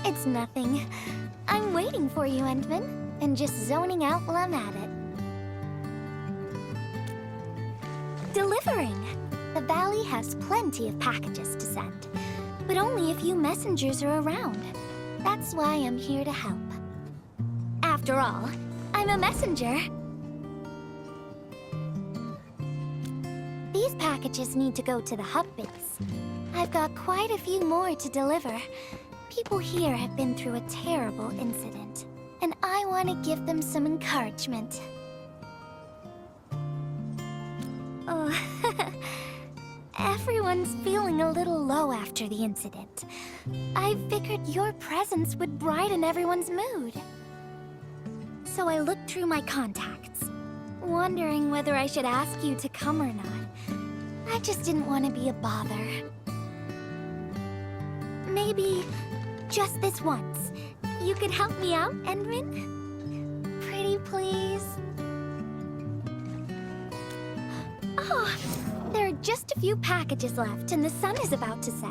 It's nothing. I'm waiting for you, Endman, and just zoning out while I'm at it. Delivering! The valley has plenty of packages to send, but only a few messengers are around. That's why I'm here to help. After all, I'm a messenger. These packages need to go to the hub base. I've got quite a few more to deliver. People here have been through a terrible incident, and I want to give them some encouragement. Oh, everyone's feeling a little low after the incident. I figured your presence would brighten everyone's mood. So I looked through my contacts, wondering whether I should ask you to come or not. I just didn't want to be a bother. Maybe just this once, you could help me out, Endman? Pretty please? Oh, there are just a few packages left and the sun is about to set.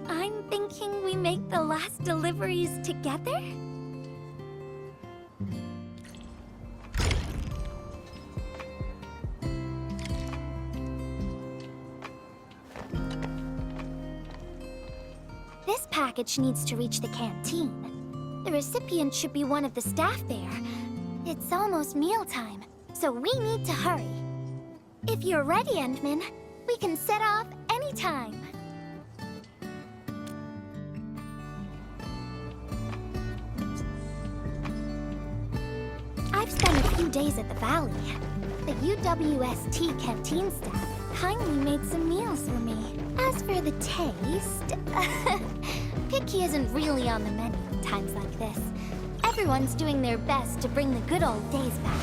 I'm thinking we make the last deliveries together? This package needs to reach the canteen. The recipient should be one of the staff there. It's almost mealtime, so we need to hurry. If you're ready, Endman, we can set off anytime. I've spent a few days at the valley. The UWST canteen staff kindly made some meals for me. As for the taste, picky isn't really on the menu at times like this. Everyone's doing their best to bring the good old days back.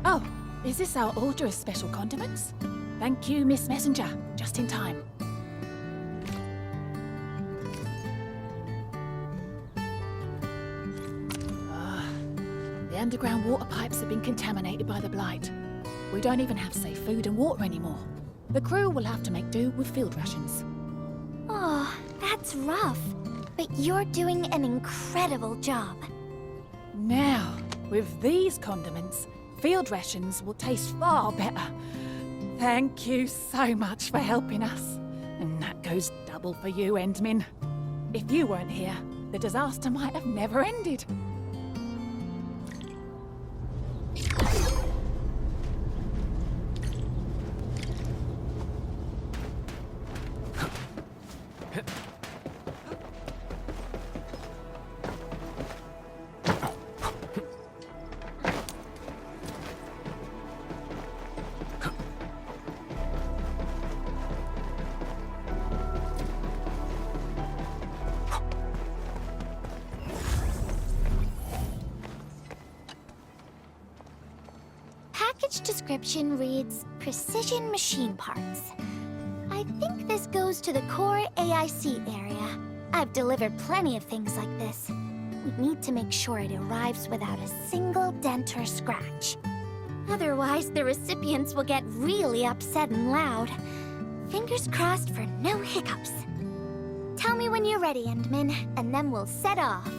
Oh, is this our order of special condiments? Thank you, Miss Messenger. Just in time. The underground water pipes have been contaminated by the blight. We don't even have safe food and water anymore. The crew will have to make do with field rations. Oh, that's rough. But you're doing an incredible job. Now, with these condiments, field rations will taste far better. Thank you so much for helping us. And that goes double for you, Endman. If you weren't here, the disaster might have never ended. Package description reads, Precision Machine Parts. I think this goes to the core AIC area. I've delivered plenty of things like this. We need to make sure it arrives without a single dent or scratch. Otherwise, the recipients will get really upset and loud. Fingers crossed for no hiccups. Tell me when you're ready, Endman, and then we'll set off.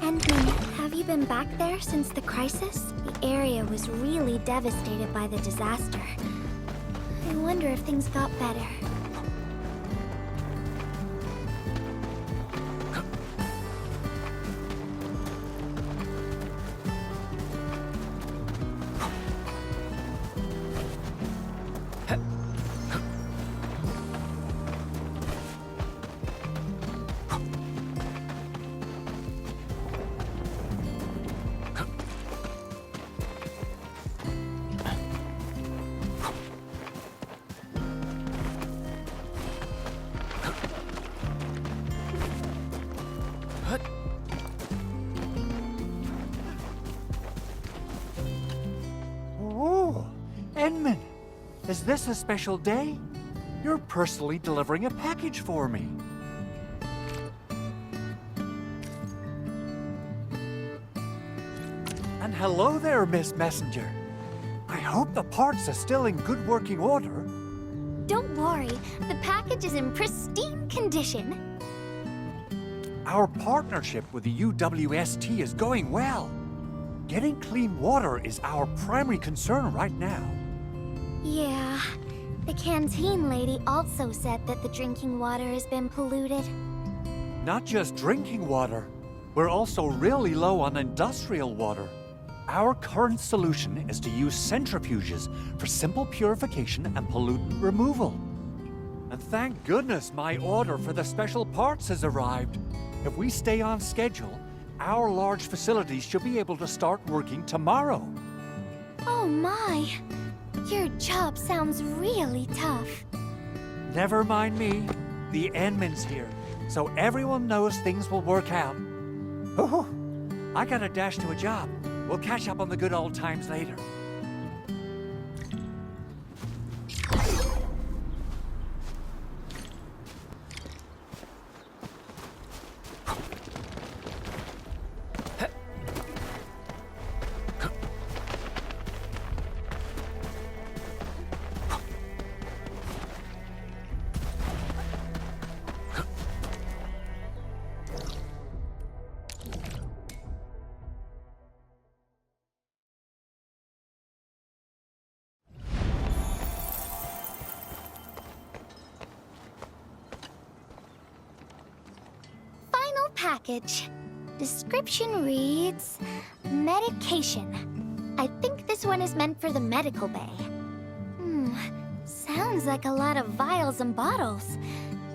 Endman, have you been back there since the crisis? The area was really devastated by the disaster. I wonder if things got better. Is this a special day? You're personally delivering a package for me. And hello there, Miss Messenger. I hope the parts are still in good working order. Don't worry, the package is in pristine condition. Our partnership with the UWST is going well. Getting clean water is our primary concern right now. Yeah, the canteen lady also said that the drinking water has been polluted. Not just drinking water, we're also really low on industrial water. Our current solution is to use centrifuges for simple purification and pollutant removal. And thank goodness my order for the special parts has arrived. If we stay on schedule, our large facilities should be able to start working tomorrow. Oh my! Your job sounds really tough. Never mind me. The Endman's here, so everyone knows things will work out. Oh, I gotta dash to a job. We'll catch up on the good old times later. Package. Description reads, medication. I think this one is meant for the medical bay. Sounds like a lot of vials and bottles.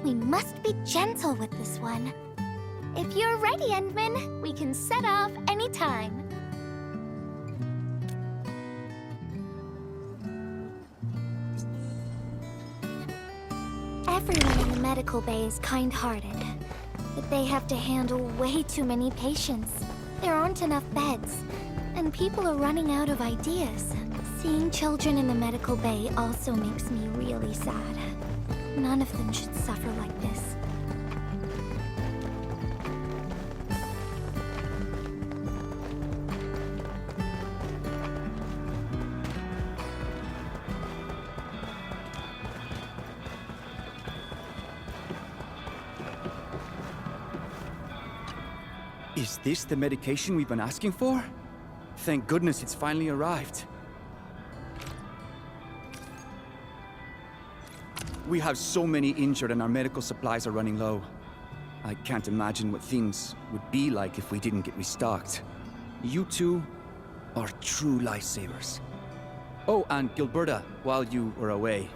We must be gentle with this one. If you're ready, Endman, we can set off anytime. Everyone in the medical bay is kind-hearted. But they have to handle way too many patients. There aren't enough beds, and people are running out of ideas. Seeing children in the medical bay also makes me really sad. None of them should suffer like this. Is this the medication we've been asking for? Thank goodness it's finally arrived. We have so many injured and our medical supplies are running low. I can't imagine what things would be like if we didn't get restocked. You two are true lifesavers. Oh, and Gilberta, while you were away,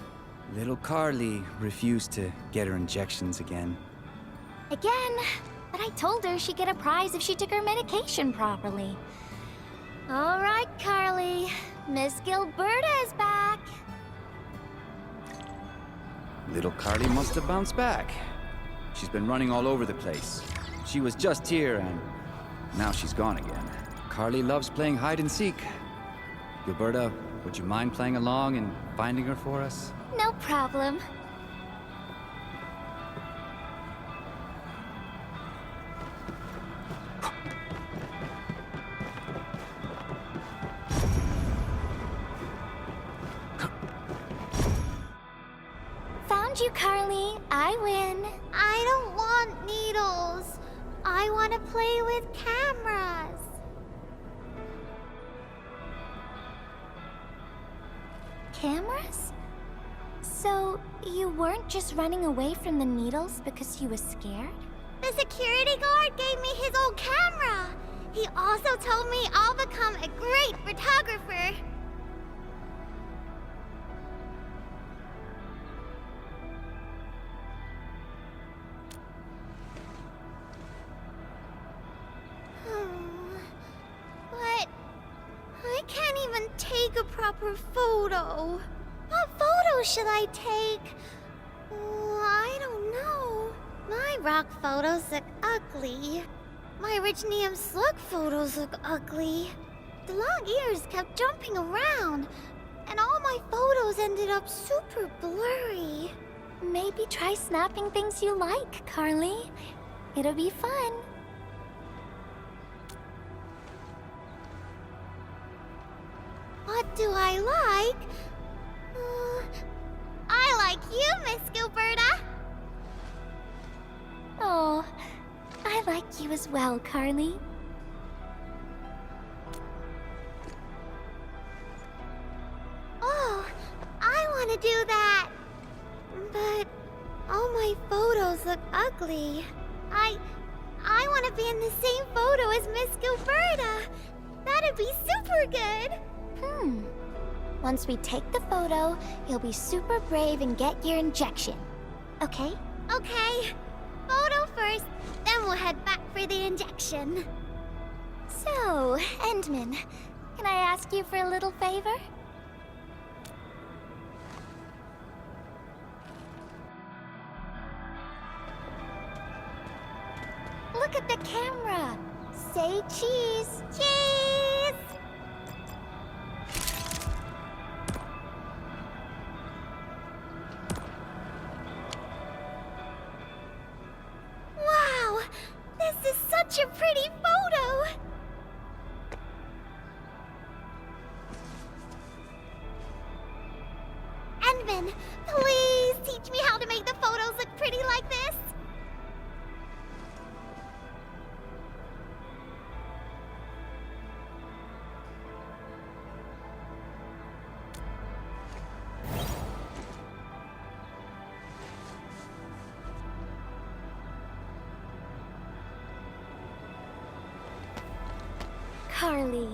little Carly refused to get her injections again. Again? But I told her she'd get a prize if she took her medication properly. All right, Carly. Miss Gilberta is back. Little Carly must have bounced back. She's been running all over the place. She was just here and now she's gone again. Carly loves playing hide and seek. Gilberta, would you mind playing along and finding her for us? No problem. You, Carly. I win. I don't want needles. I want to play with cameras. Cameras? So, you weren't just running away from the needles because you were scared? The security guard gave me his old camera. He also told me I'll become a great photographer. I can't even take a proper photo. What photo should I take? I don't know. My rock photos look ugly. My Richnium slug photos look ugly. The long ears kept jumping around. and all my photos ended up super blurry. Maybe try snapping things you like, Carly. It'll be fun. What do I like? I like you, Miss Gilberta. Oh, I like you as well, Carly. Oh, I want to do that. But all my photos look ugly. I want to be in the same photo as Miss Gilberta. That'd be super good. Once we take the photo, you'll be super brave and get your injection. Okay? Okay. Photo first, then we'll head back for the injection. So, Endman, can I ask you for a little favor? Look at the camera. Say cheese. Cheese! Wow! This is such a pretty photo! Endman, please teach me how to make the photos look pretty like this. Carly,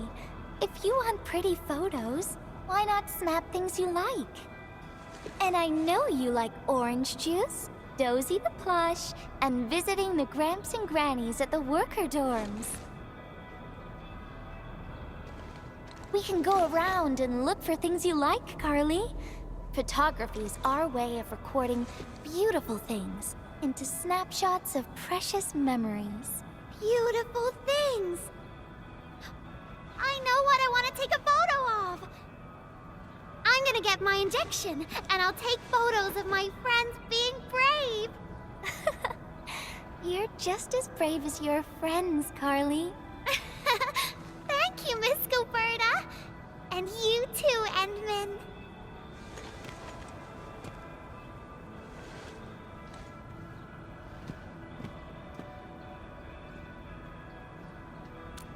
if you want pretty photos, why not snap things you like? And I know you like orange juice, Dozy the plush, and visiting the Gramps and Grannies at the worker dorms. We can go around and look for things you like, Carly. Photography is our way of recording beautiful things into snapshots of precious memories. Beautiful things. I know what I want to take a photo of. I'm gonna get my injection, and I'll take photos of my friends being brave. You're just as brave as your friends, Carly. Thank you, Miss Gilberta. And you too, Endman.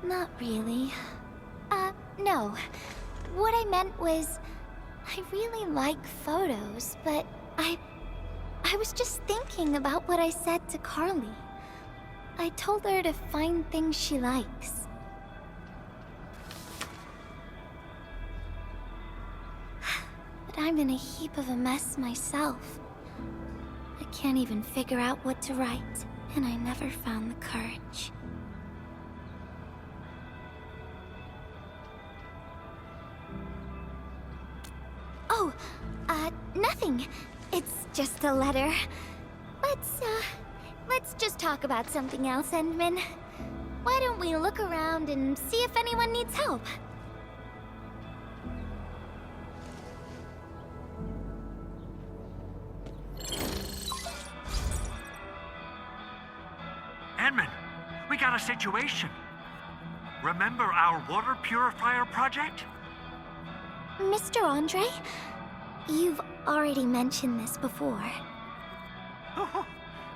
Not really. No. What I meant was, I really like photos, but I was just thinking about what I said to Carly. I told her to find things she likes. But I'm in a heap of a mess myself. I can't even figure out what to write, and I never found the courage. Oh, nothing. It's just a letter. Let's just talk about something else, Endman. Why don't we look around and see if anyone needs help? Edmund, we got a situation. Remember our water purifier project? Mr. Andre, you've already mentioned this before.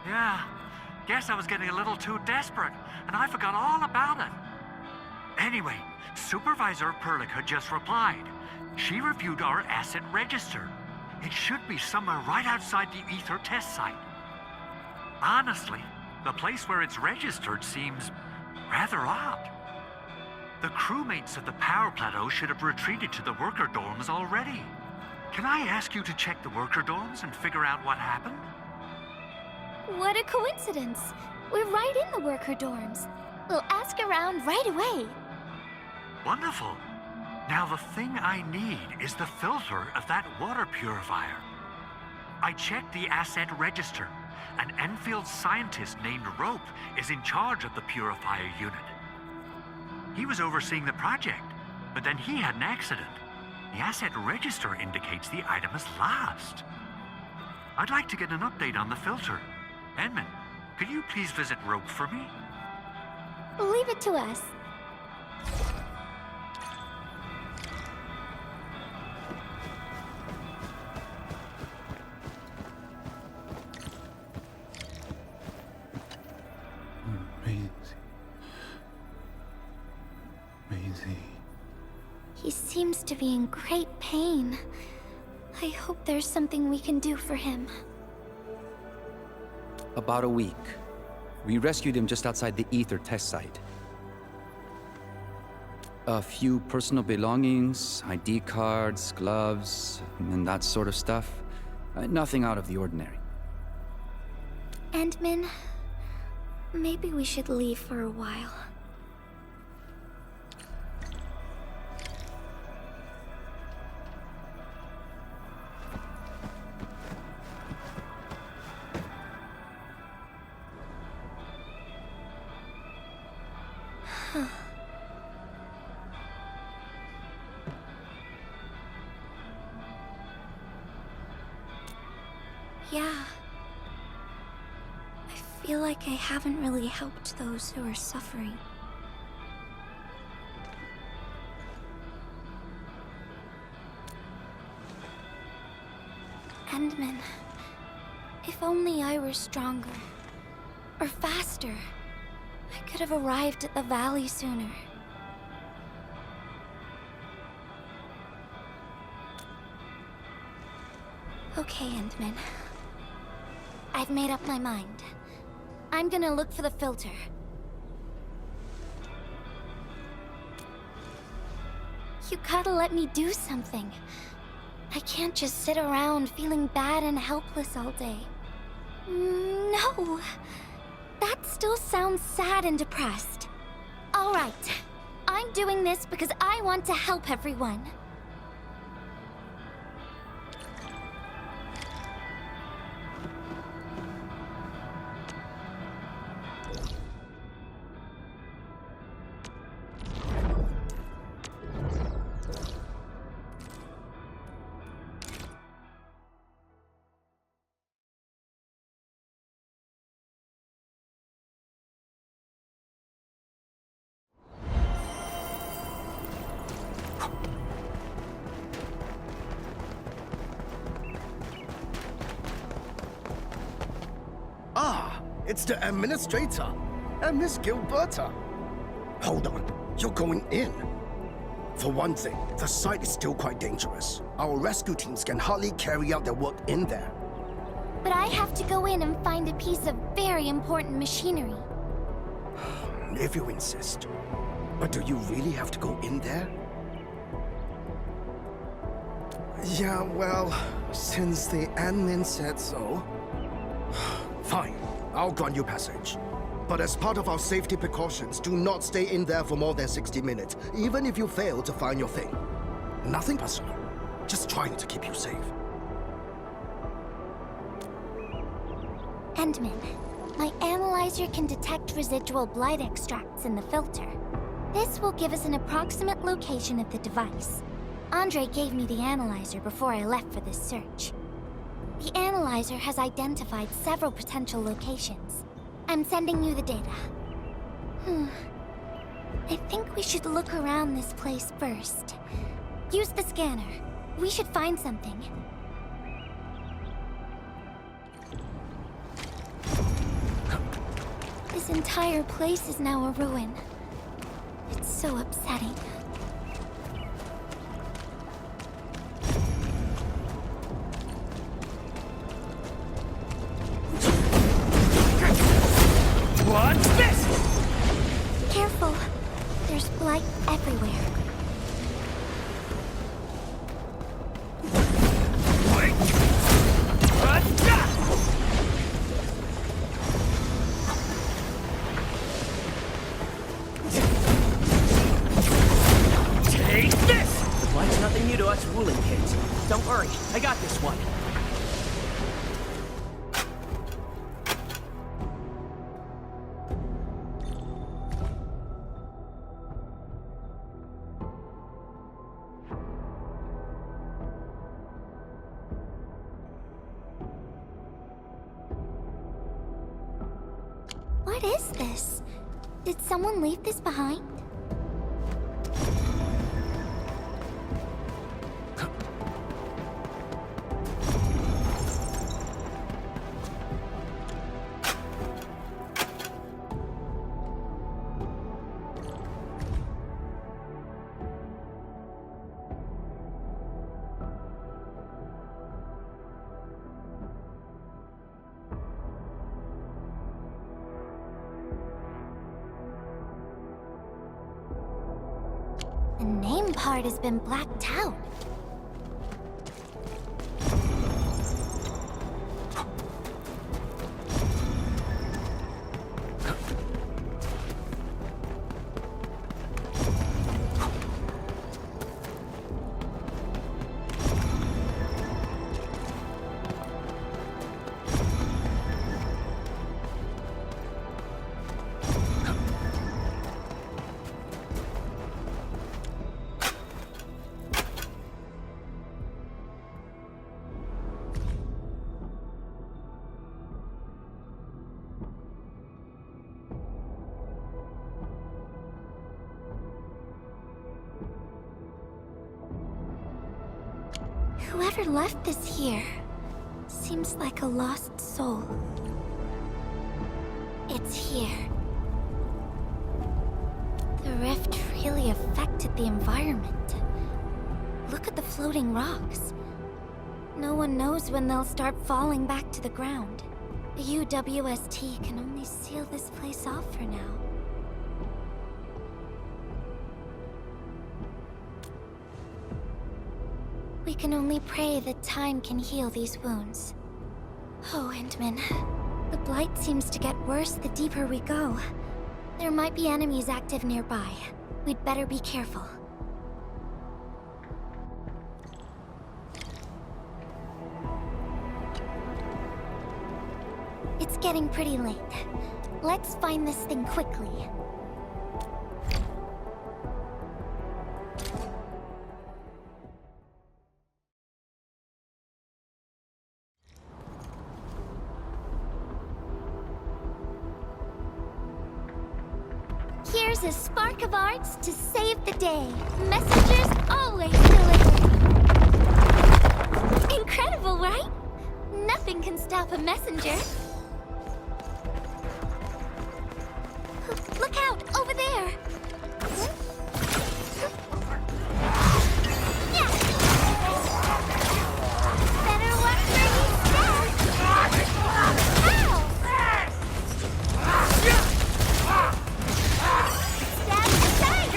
Yeah, guess I was getting a little too desperate, and I forgot all about it. Anyway, Supervisor Perlick had just replied. She reviewed our asset register. It should be somewhere right outside the Ether test site. Honestly, the place where it's registered seems rather odd. The crewmates of the power plateau should have retreated to the worker dorms already. Can I ask you to check the worker dorms and figure out what happened? What a coincidence. We're right in the worker dorms. We'll ask around right away. Wonderful. Now the thing I need is the filter of that water purifier. I checked the asset register. An Enfield scientist named Rope is in charge of the purifier unit. He was overseeing the project, but then he had an accident. The asset register indicates the item is last. I'd like to get an update on the filter. Edmund, could you please visit Rope for me? Leave it to us. Maisie. He seems to be in great pain. I hope there's something we can do for him. About a week. We rescued him just outside the Ether test site. A few personal belongings, ID cards, gloves, and that sort of stuff. Nothing out of the ordinary. Endman, maybe we should leave for a while. Yeah. I feel like I haven't really helped those who are suffering. Endman, if only I were stronger. Or faster. I could have arrived at the valley sooner. Okay, Endman. I've made up my mind. I'm gonna look for the filter. You gotta let me do something. I can't just sit around feeling bad and helpless all day. No. That still sounds sad and depressed. All right. I'm doing this because I want to help everyone. Ah, it's the administrator, Miss Gilberta. Hold on, you're going in. For one thing, the site is still quite dangerous. Our rescue teams can hardly carry out their work in there. But I have to go in and find a piece of very important machinery. If you insist. But do you really have to go in there? Yeah, well, since the admin said so. Fine, I'll grant you passage. But as part of our safety precautions, do not stay in there for more than 60 minutes, even if you fail to find your thing. Nothing personal, just trying to keep you safe. Endman, my analyzer can detect residual blight extracts in the filter. This will give us an approximate location of the device. Andre gave me the analyzer before I left for this search. The analyzer has identified several potential locations. I'm sending you the data. I think we should look around this place first. Use the scanner. We should find something. This entire place is now a ruin. It's so upsetting. What's this? Careful. There's blight everywhere. Take this! The blight's nothing new to us ruling kids. Don't worry, I got this one. What is this? Did someone leave this behind? The name part has been blacked out. Whoever left this here seems like a lost soul. It's here. The rift really affected the environment. Look at the floating rocks. No one knows when they'll start falling back to the ground. The UWST can only seal this place off for now. We can only pray that time can heal these wounds. Oh, Endman. The blight seems to get worse the deeper we go. There might be enemies active nearby. We'd better be careful. It's getting pretty late. Let's find this thing quickly. Here's a spark of arts to save the day. Messengers always deliver. Incredible, right? Nothing can stop a messenger. Look out, over there. Yeah. Better watch where you step. Ow! Stand aside.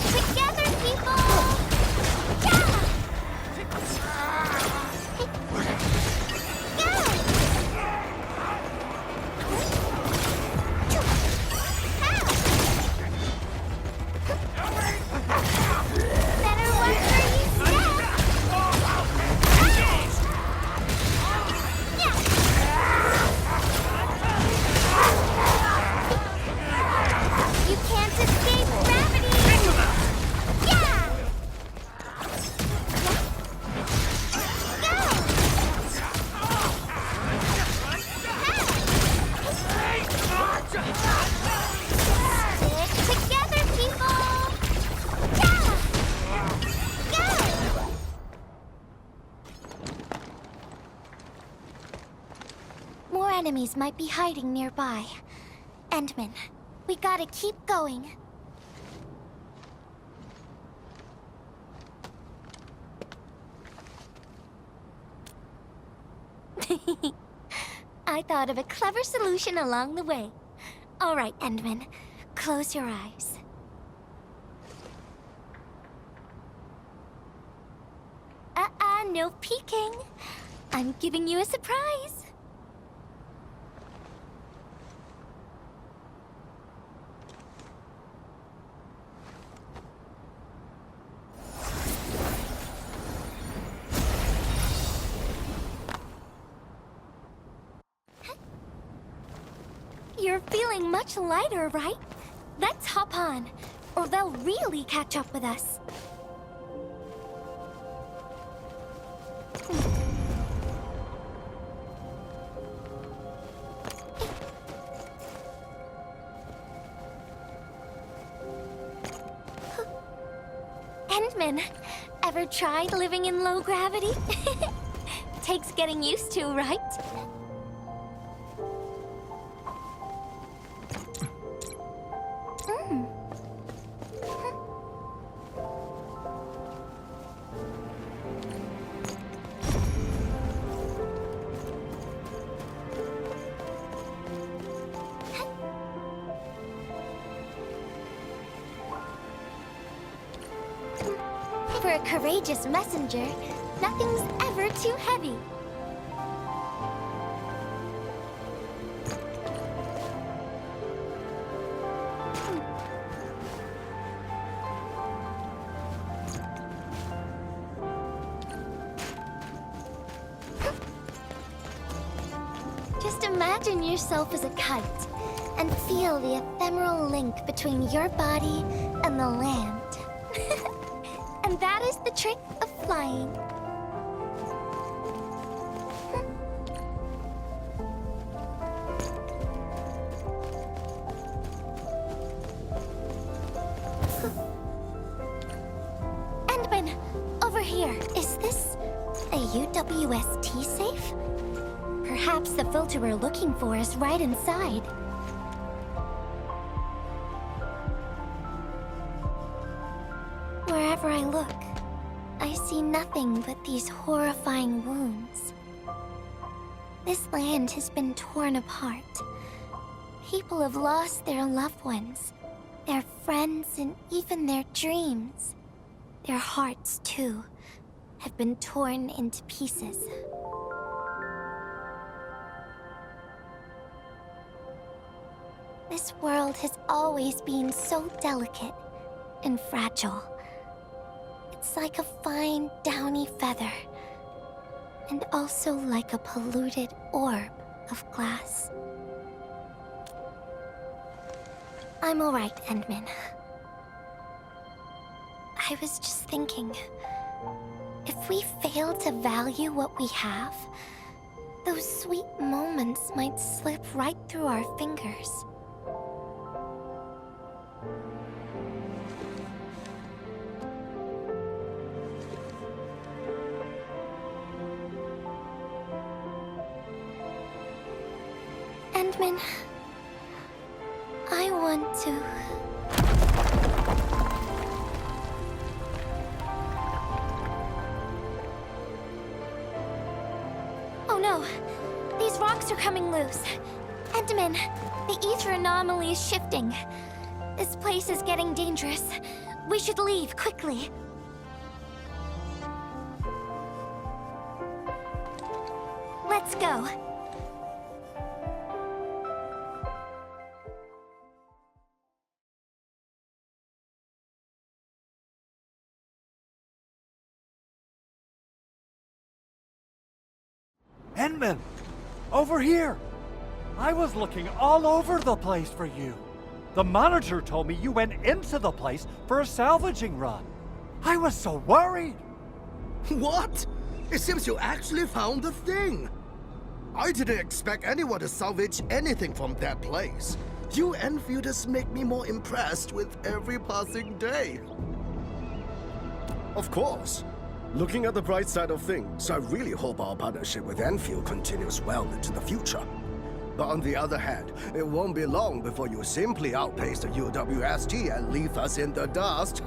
Stick together, people. Yeah. Better watch where you step. You can't escape gravity. Yeah. Stick together, people. More enemies might be hiding nearby. Endman, we gotta keep going. I thought of a clever solution along the way. All right, Endman, close your eyes. No peeking. I'm giving you a surprise. You're feeling much lighter, right? Let's hop on, or they'll really catch up with us. Endman, ever tried living in low gravity? Takes getting used to, right? For a courageous messenger, nothing's ever too heavy. Just imagine yourself as a kite and feel the ephemeral link between your body and the land. And that is the trick of flying. Endman, over here. Is this a UWST safe? Perhaps the filter we're looking for is right inside. Wherever I look, I see nothing but these horrifying wounds. This land has been torn apart. People have lost their loved ones, their friends, and even their dreams. Their hearts, too, have been torn into pieces. This world has always been so delicate and fragile. It's like a fine, downy feather, and also like a polluted orb of glass. I'm all right, Endman. I was just thinking, if we fail to value what we have, those sweet moments might slip right through our fingers. Endman, I want to... Oh no! These rocks are coming loose. Endman, the ether anomaly is shifting. This place is getting dangerous. We should leave quickly. Let's go. Endman! Over here! I was looking all over the place for you. The manager told me you went into the place for a salvaging run. I was so worried! What? It seems you actually found the thing. I didn't expect anyone to salvage anything from that place. You Enfielders make me more impressed with every passing day. Of course. Looking at the bright side of things, I really hope our partnership with Enfield continues well into the future. But on the other hand, it won't be long before you simply outpace the UWST and leave us in the dust.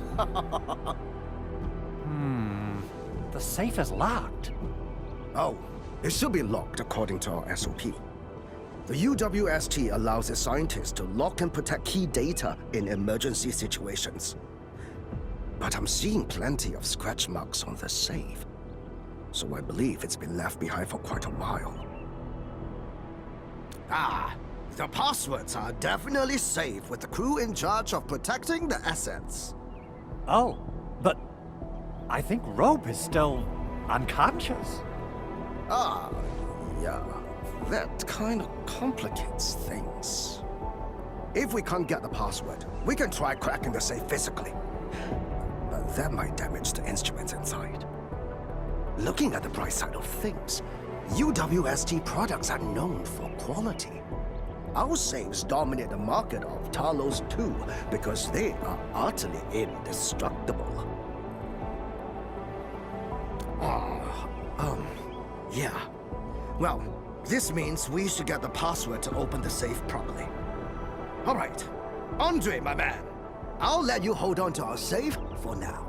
The safe is locked. Oh, it should be locked according to our SOP. The UWST allows its scientists to lock and protect key data in emergency situations. But I'm seeing plenty of scratch marks on the safe, so I believe it's been left behind for quite a while. Ah, the passwords are definitely safe with the crew in charge of protecting the assets. Oh, but I think Rope is still unconscious. Ah, yeah, that kind of complicates things. If we can't get the password, we can try cracking the safe physically. But that might damage the instruments inside. Looking at the bright side of things, UWST products are known for quality. Our safes dominate the market of Talos too, because they are utterly indestructible. Yeah. Well, this means we should get the password to open the safe properly. All right. Andre, my man. I'll let you hold on to our safe for now.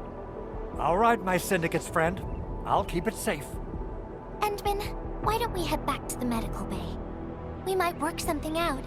All right, my syndicate's friend. I'll keep it safe. Endman, why don't we head back to the medical bay? We might work something out.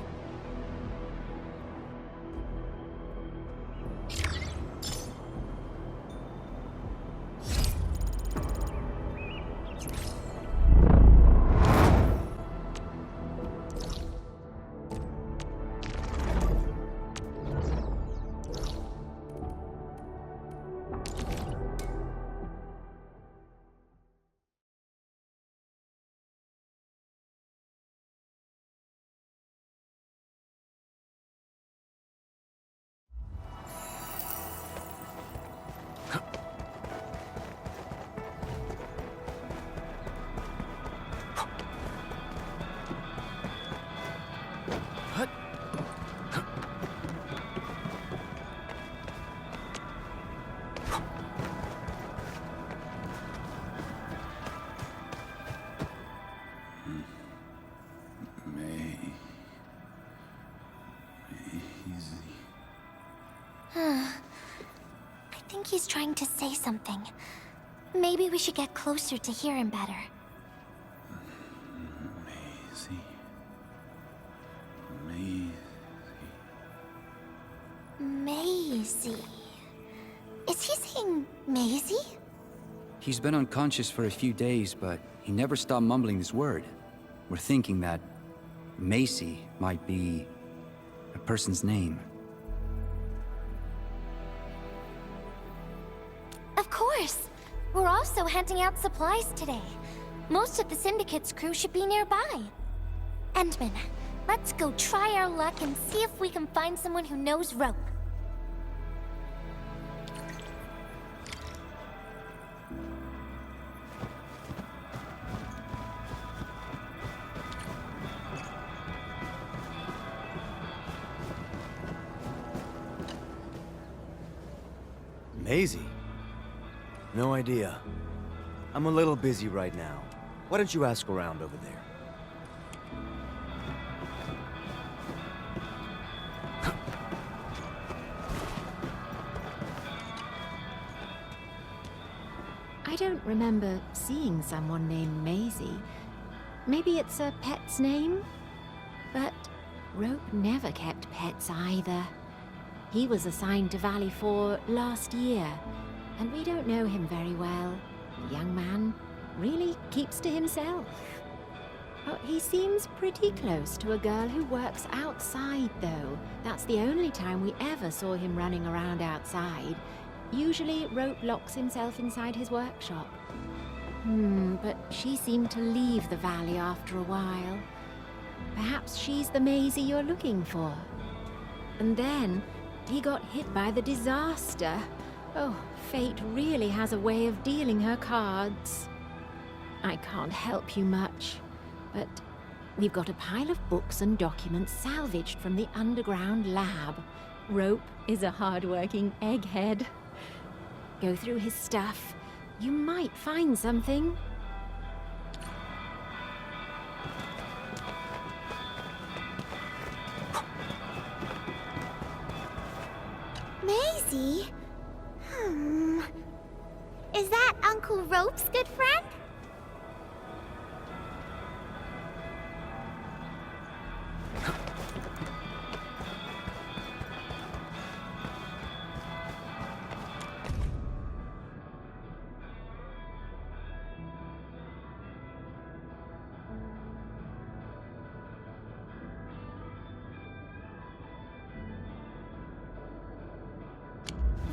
I think he's trying to say something. Maybe we should get closer to hear him better. Maisie. Is he saying Maisie? He's been unconscious for a few days, but he never stopped mumbling this word. We're thinking that Macy might be a person's name. Of course! We're also handing out supplies today. Most of the Syndicate's crew should be nearby. Endman, let's go try our luck and see if we can find someone who knows rope. Maisie? No idea. I'm a little busy right now. Why don't you ask around over there? I don't remember seeing someone named Maisie. Maybe it's a pet's name? But Rope never kept pets either. He was assigned to Valley 4 last year, and we don't know him very well. The young man really keeps to himself. Oh, he seems pretty close to a girl who works outside, though. That's the only time we ever saw him running around outside. Usually, Rope locks himself inside his workshop. But she seemed to leave the valley after a while. Perhaps she's the Maisie you're looking for. And then he got hit by the disaster. Oh, fate really has a way of dealing her cards. I can't help you much, but we've got a pile of books and documents salvaged from the underground lab. Rope is a hard-working egghead. Go through his stuff. You might find something. Maisie? Is that Uncle Rope's good friend?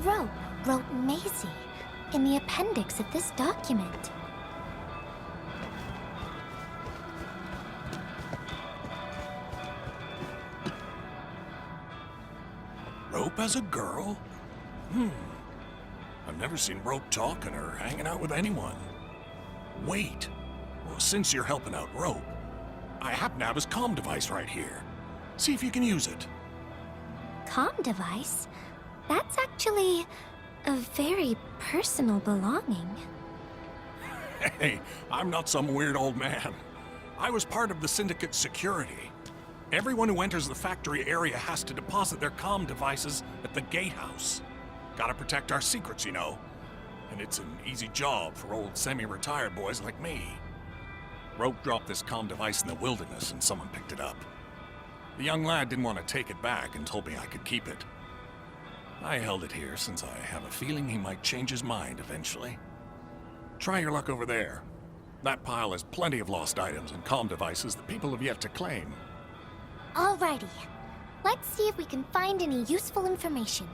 Rope wrote Maisie in the appendix of this document. Rope as a girl? I've never seen Rope talking or hanging out with anyone. Wait. Well, since you're helping out Rope, I happen to have his comm device right here. See if you can use it. Comm device? That's actually a very personal belonging. Hey, I'm not some weird old man. I was part of the Syndicate's security. Everyone who enters the factory area has to deposit their comm devices at the gatehouse. Gotta protect our secrets, you know. And it's an easy job for old semi-retired boys like me. Rope dropped this comm device in the wilderness and someone picked it up. The young lad didn't want to take it back and told me I could keep it. I held it here since I have a feeling he might change his mind eventually. Try your luck over there. That pile has plenty of lost items and comm devices that people have yet to claim. Alrighty. Let's see if we can find any useful information.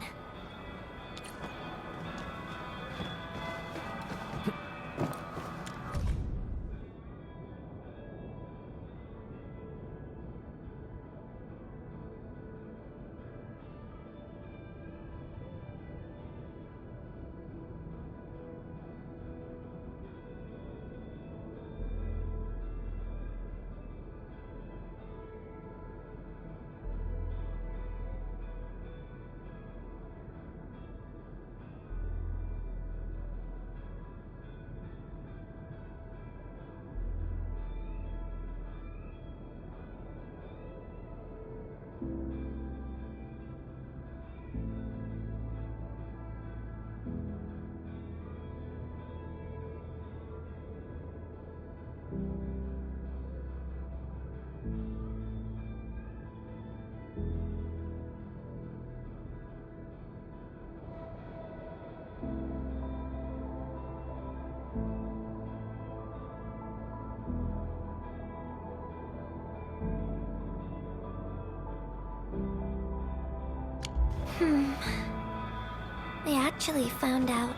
They actually found out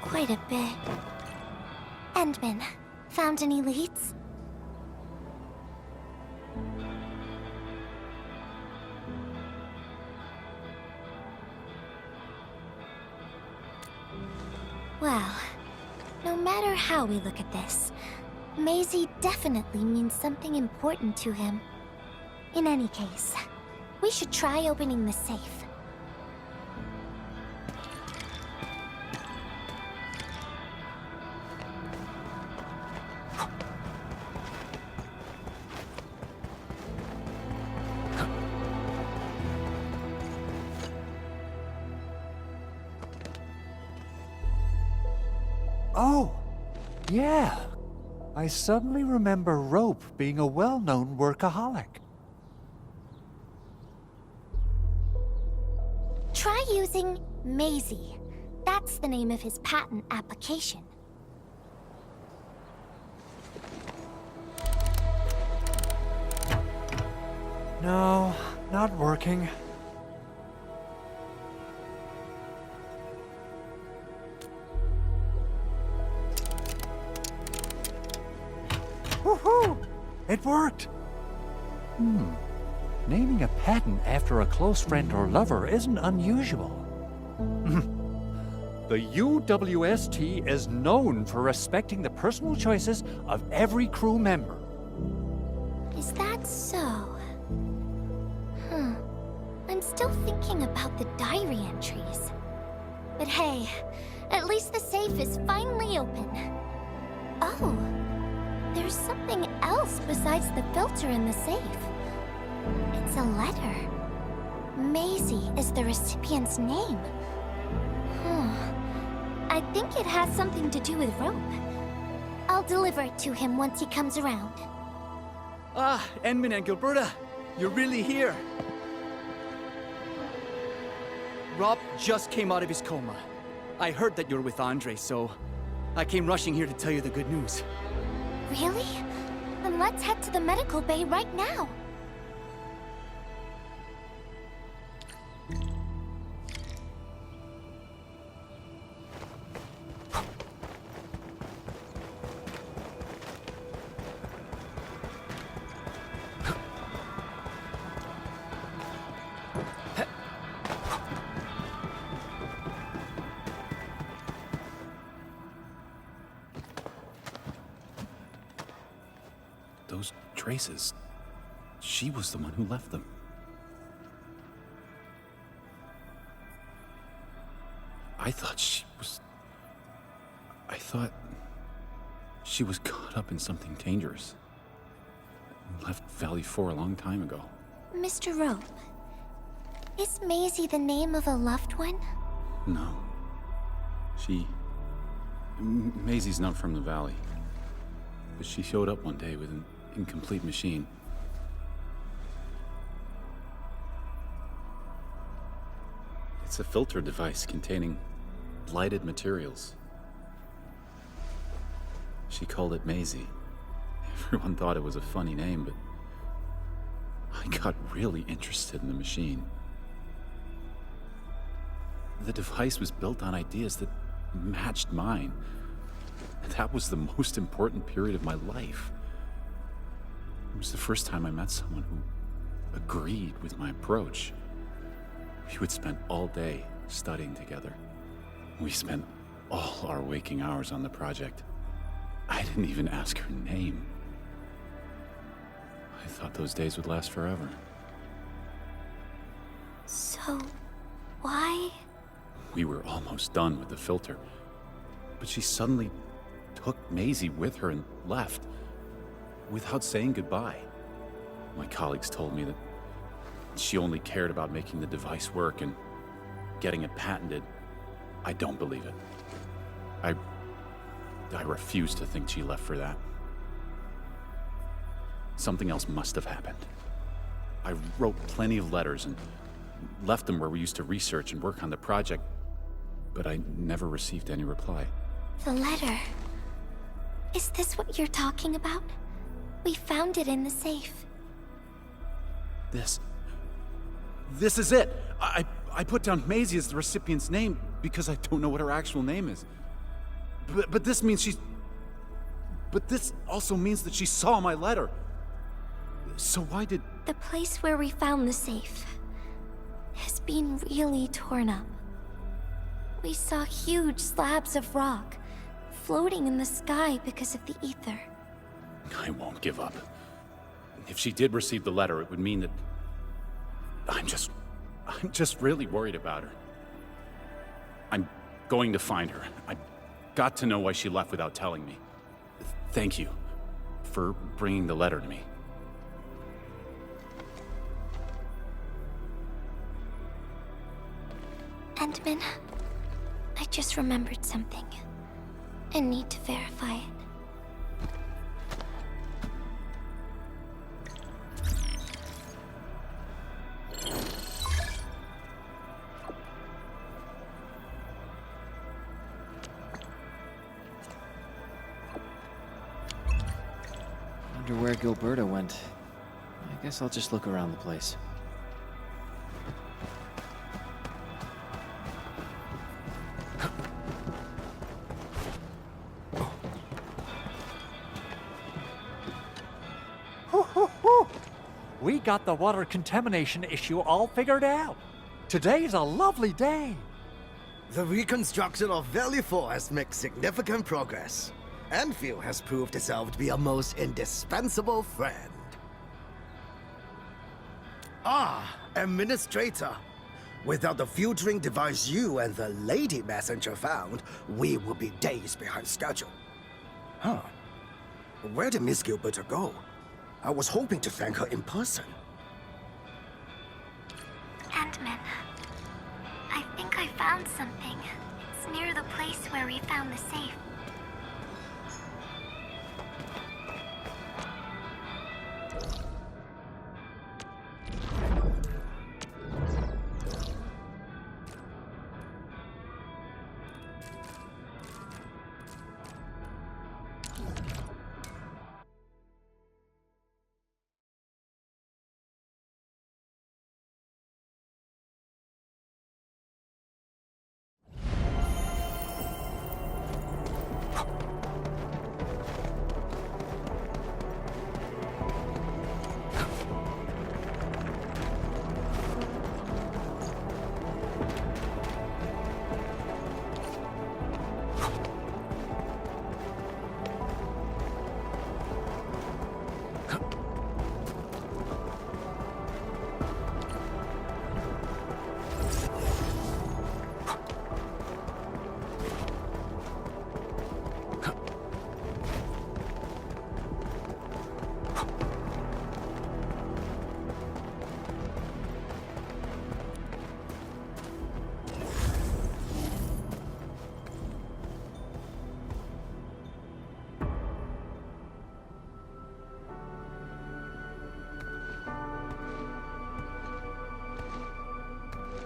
quite a bit. Endman, found any leads? Well, no matter how we look at this, Maisie definitely means something important to him. In any case, we should try opening the safe. Oh, yeah. I suddenly remember Rope being a well-known workaholic. Try using Maisie. That's the name of his patent application. No, not working. Woohoo! It worked! Naming a patent after a close friend or lover isn't unusual. The UWST is known for respecting the personal choices of every crew member. Is that so? I'm still thinking about the diary entries. But hey, at least the safe is finally open. Oh, there's something else besides the filter in the safe. It's a letter. Maisie is the recipient's name. I think it has something to do with Rope. I'll deliver it to him once he comes around. Ah, Endman and Gilberta, you're really here. Rob just came out of his coma. I heard that you're with Andre, so I came rushing here to tell you the good news. Really? Then let's head to the medical bay right now. traces. She was the one who left them. I thought she was caught up in something dangerous. Left Valley 4 a long time ago. Mr. Rope, is Maisie the name of a loved one? No. Maisie's not from the Valley. But she showed up one day with an incomplete machine. It's a filter device containing lighted materials. She called it Maisie. Everyone thought it was a funny name, but I got really interested in the machine. The device was built on ideas that matched mine. And that was the most important period of my life. It was the first time I met someone who agreed with my approach. We would spend all day studying together. We spent all our waking hours on the project. I didn't even ask her name. I thought those days would last forever. So, why? We were almost done with the filter, but she suddenly took Maisie with her and left, without saying goodbye. My colleagues told me that she only cared about making the device work and getting it patented. I don't believe it. I refuse to think she left for that. Something else must have happened. I wrote plenty of letters and left them where we used to research and work on the project, but I never received any reply. The letter. Is this what you're talking about? We found it in the safe. This is it! I put down Maisie as the recipient's name because I don't know what her actual name is. But this means But this also means that she saw my letter. So why did... The place where we found the safe has been really torn up. We saw huge slabs of rock floating in the sky because of the ether. I won't give up. If she did receive the letter, it would mean that... I'm just really worried about her. I'm going to find her. I've got to know why she left without telling me. Thank you for bringing the letter to me. Endman, I just remembered something. I need to verify it. Wonder where Gilberta went. I guess I'll just look around the place. We got the water contamination issue all figured out. Today's a lovely day. The reconstruction of Valley 4 has made significant progress. Endfield has proved itself to be a most indispensable friend. Ah, Administrator. Without the filtering device you and the lady messenger found, we would be days behind schedule. Huh. Where did Miss Gilberta go? I was hoping to thank her in person. Endman, I think I found something. It's near the place where we found the safe.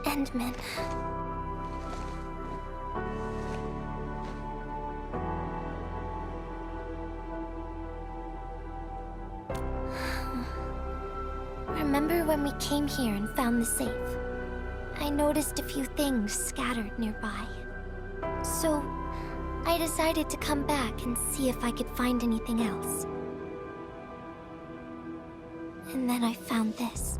Endman. Remember when we came here and found the safe? I noticed a few things scattered nearby. So, I decided to come back and see if I could find anything else. And then I found this.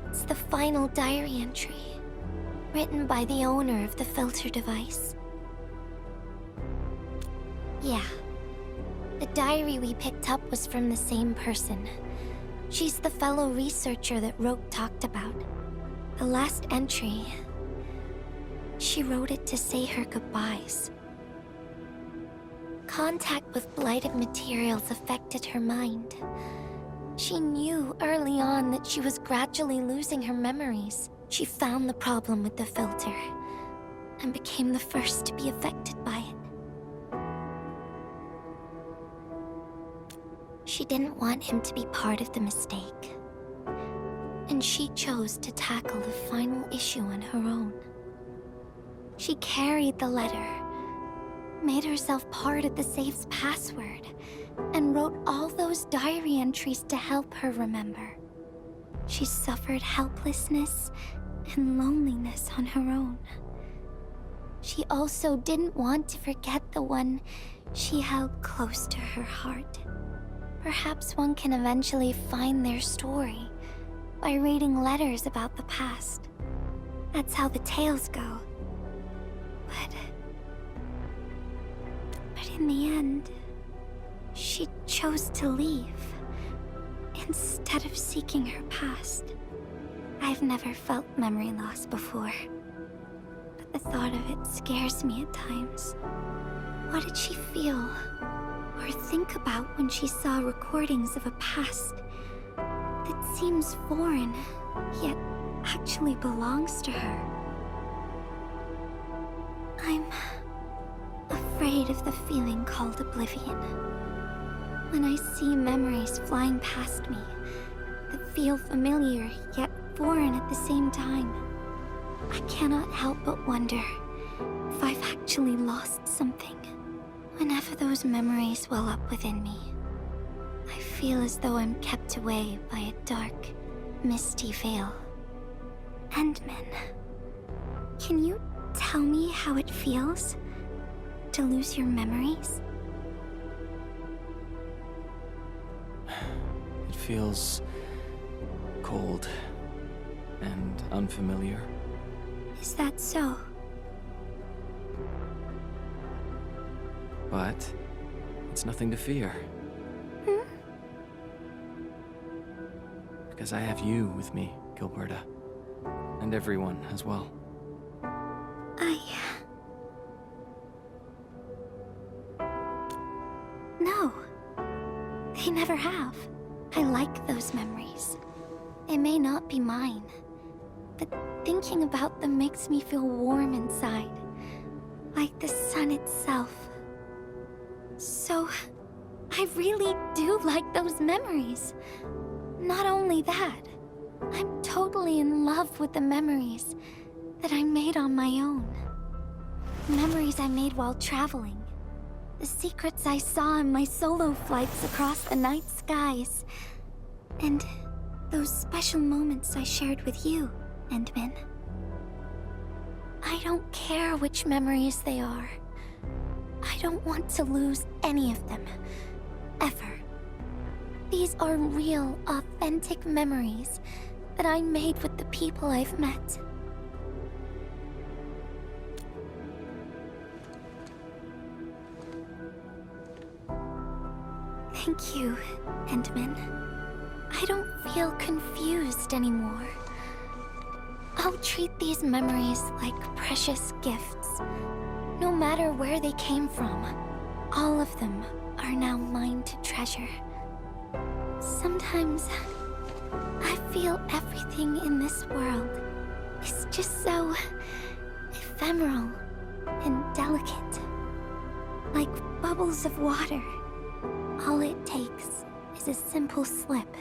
It's the final diary entry, written by the owner of the filter device. Yeah. The diary we picked up was from the same person. She's the fellow researcher that Roke talked about. The last entry, she wrote it to say her goodbyes. Contact with blighted materials affected her mind. She knew early on that she was gradually losing her memories. She found the problem with the filter and became the first to be affected by it. She didn't want him to be part of the mistake, and she chose to tackle the final issue on her own. She carried the letter, made herself part of the safe's password, and wrote all those diary entries to help her remember. She suffered helplessness and loneliness on her own. She also didn't want to forget the one she held close to her heart. Perhaps one can eventually find their story by reading letters about the past. That's how the tales go. But in the end, she chose to leave instead of seeking her past. I've never felt memory loss before, but the thought of it scares me at times. What did she feel or think about when she saw recordings of a past that seems foreign, yet actually belongs to her? I'm afraid of the feeling called oblivion. When I see memories flying past me that feel familiar yet foreign at the same time, I cannot help but wonder if I've actually lost something. Whenever those memories well up within me, I feel as though I'm kept away by a dark, misty veil. Endman, can you tell me how it feels to lose your memories? It feels cold and unfamiliar. Is that so? But it's nothing to fear. Hmm? Because I have you with me, Gilberta. And everyone as well. No. They never have. I like those memories. They may not be mine, but thinking about them makes me feel warm inside, like the sun itself. So, I really do like those memories. Not only that, I'm totally in love with the memories that I made on my own. Memories I made while traveling. The secrets I saw on my solo flights across the night skies. And those special moments I shared with you, Endman. I don't care which memories they are. I don't want to lose any of them. Ever. These are real, authentic memories that I made with the people I've met. Thank you, Endman. I don't feel confused anymore. I'll treat these memories like precious gifts. No matter where they came from, all of them are now mine to treasure. Sometimes, I feel everything in this world is just so ephemeral and delicate. like bubbles of water. All it takes is a simple slip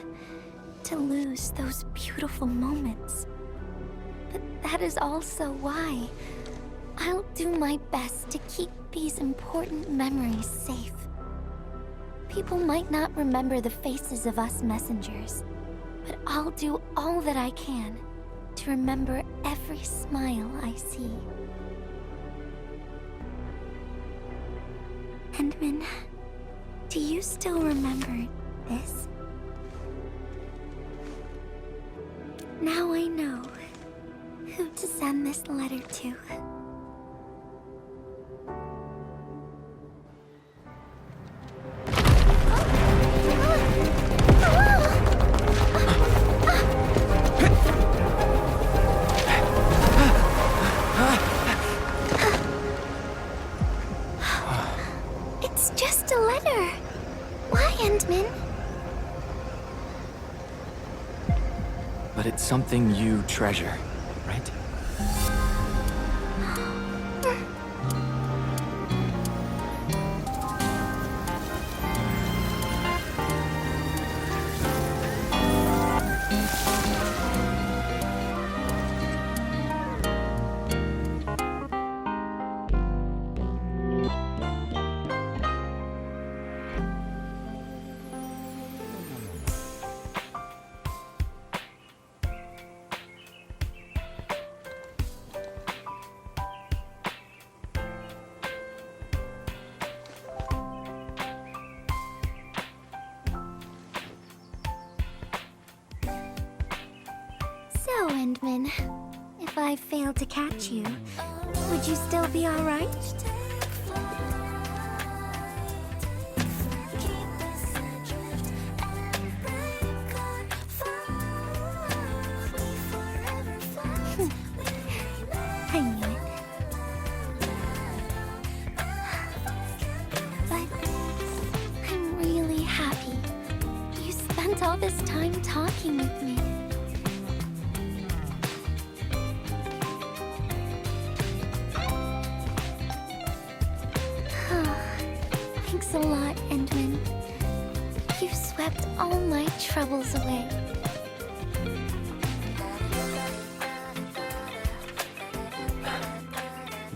to lose those beautiful moments. But that is also why I'll do my best to keep these important memories safe. People might not remember the faces of us messengers, but I'll do all that I can to remember every smile I see. Endman, do you still remember this? Now I know who to send this letter to. It's just a letter. Why, Endman? But it's something you treasure, right? So, Endman, if I fail to catch you, would you still be all right? I knew it. But I'm really happy you spent all this time talking with me. Thanks a lot, Endman. You swept all my troubles away.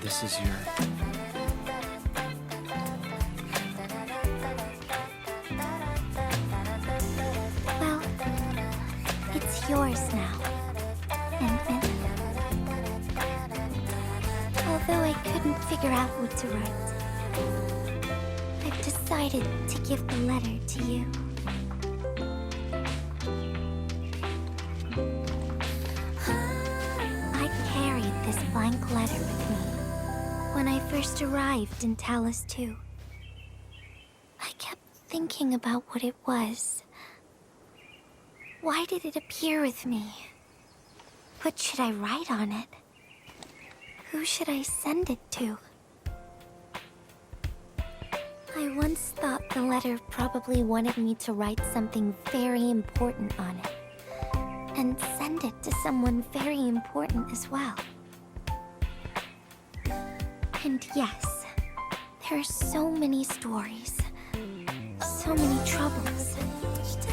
This is your... Well, it's yours now, Endman. Although I couldn't figure out what to write, I've decided to give the letter to you. I carried this blank letter with me when I first arrived in Talus 2. I kept thinking about what it was. Why did it appear with me? What should I write on it? Who should I send it to? I once thought the letter probably wanted me to write something very important on it, and send it to someone very important as well. And yes, there are so many stories, so many troubles,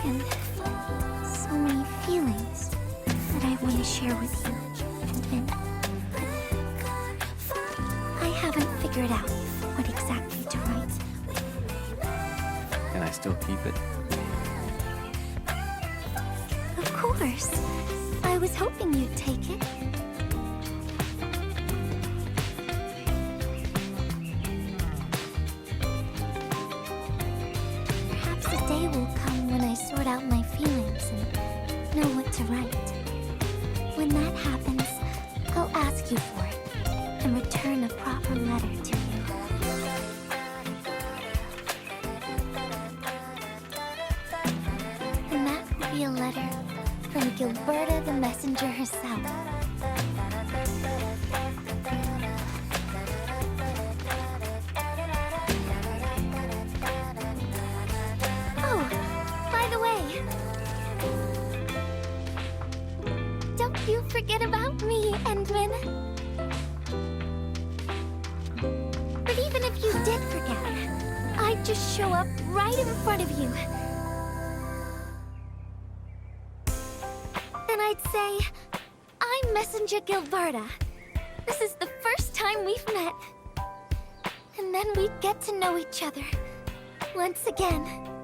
and so many feelings that I want to share with you, Endman. But I haven't figured out what exactly to write. Can I still keep it? Of course. I was hoping you'd take it. Perhaps a day will come when I sort out my feelings and know what to write. When that happens, I'll ask you for it and return a proper letter to you. And that will be a letter from Gilberta the messenger herself. Oh, by the way, don't you forget about me, Endman. But even if you did forget, just show up right in front of you. Then I'd say, I'm Messenger Gilberta. This is the first time we've met. And then we'd get to know each other. Once again.